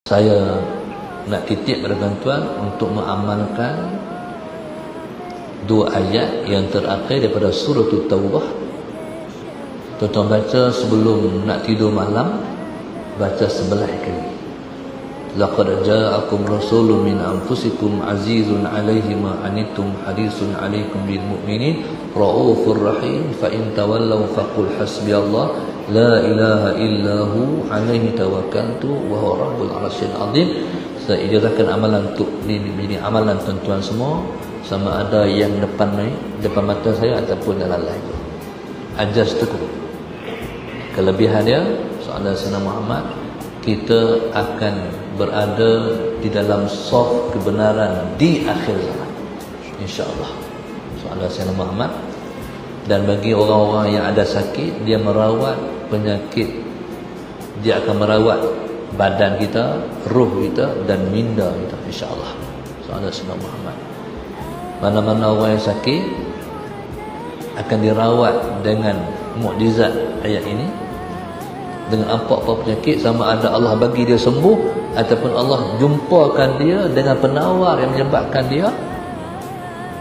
Saya nak titip pada tuan-tuan untuk mengamalkan dua ayat yang terakhir daripada surah Taubah. Tuan-tuan baca sebelum nak tidur malam, baca 11 kali. Laqad ja'akum rasulun min anfusikum azizun 'alaihi ma anittum harisun 'alaikum bil mu'minin raufur rahim fa in tawallaw faqul hasbiyallah la ilaha illahu 'alaihi tawakkaltu wa huwa rabbul 'arsyil 'azim. Saya ijazahkan amalan untuk ini amalan tuan-tuan semua, sama ada yang depan mata saya ataupun dalam live. Ajas tekuk. Kelebihan dia soalan Sayyidina Muhammad, kita akan berada di dalam saf kebenaran di akhir zaman, insya-Allah. Soalan Sayyidina Muhammad. Dan bagi orang-orang yang ada sakit, dia merawat penyakit, dia akan merawat badan kita, ruh kita dan minda kita, insya-Allah. Soalan Sayyidina Muhammad. Mana-mana orang yang sakit akan dirawat dengan mukjizat ayat ini, dengan apa-apa penyakit, sama ada Allah bagi dia sembuh ataupun Allah jumpakan dia dengan penawar yang menyebabkan dia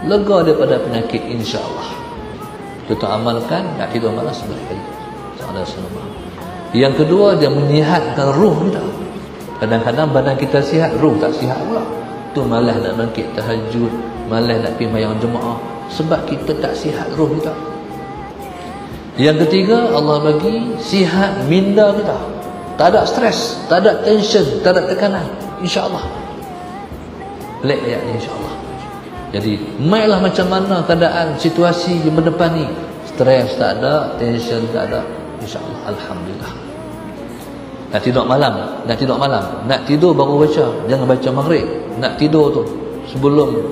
lega daripada penyakit, insya-Allah. Kita amalkan, nak tidur malam 11 kali. Yang kedua, dia menyihatkan ruh kita. Kadang-kadang badan kita sihat, ruh tak sihat pula. Tu malas nak bangkit tahajud, malas nak pergi sembahyang jemaah, sebab kita tak sihat ruh kita. Yang ketiga, Allah bagi sihat minda kita. Tak ada stres, tak ada tension, tak ada tekanan, insya-Allah. Pelik ayat ni, insya-Allah. Jadi, mailah macam mana keadaan situasi yang berdepan ni. Stres tak ada, tension tak ada, insya-Allah. Alhamdulillah. Nak tidur malam, nak tidur baru baca, jangan baca maghrib. Nak tidur tu sebelum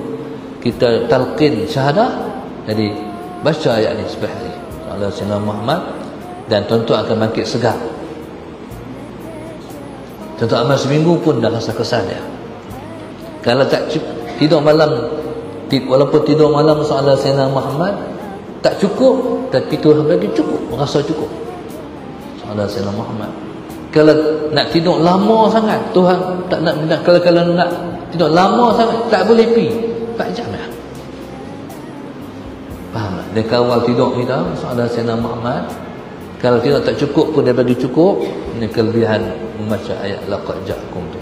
kita talqin syahadah, jadi baca ayat ni setiap hari. Allah Sayyidina Muhammad, dan tuan-tuan akan bangkit segar. Tuan-tuan amal seminggu pun dah rasa kesan dia. Kalau tak tidur malam, walaupun tidur malam soalan Sayyidina Muhammad tak cukup, tapi Tuhan bagi cukup, rasa cukup. Soalan Sayyidina Muhammad. Kalau nak tidur lama sangat, Tuhan tak nak. Kalau nak tidur lama sangat, tak boleh pi 4 jam dah. Faham tak? Dia kawal tidur kita, soalan Sayyidina Muhammad. Kalau tidur tak cukup pun dia bagi cukup. Ini kelebihan membaca ayat laqad ja'akum tu.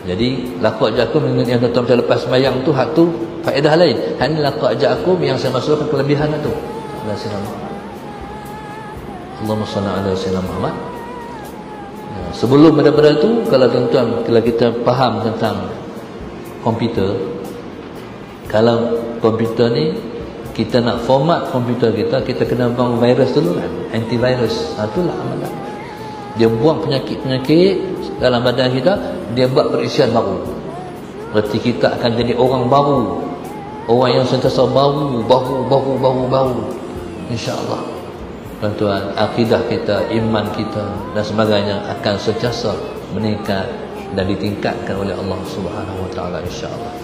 Jadi laqad ja'akum yang tuan-tuan baca lepas sembahyang tu, hak tu faedah lain. Hak ni laqad ja'akum yang saya masukkan kelebihan tu. Soalan Sayyidina Muhammad. Allahumma shalli ala Sayyidina Muhammad. Sebelum daripada itu, kalau tuan-tuan, kalau kita faham tentang komputer, kalau komputer ni kita nak format komputer kita, kita kena buang virus dulu kan, antivirus. Itulah amalan. Dia buang penyakit-penyakit dalam badan kita, dia buat perisian baru. Berarti kita akan jadi orang baru, orang yang sentiasa baru, insya-Allah. Tuan-tuan, akidah kita, iman kita dan sebagainya akan sentiasa meningkat dan ditingkatkan oleh Allah Subhanahu wa taala, insya-Allah.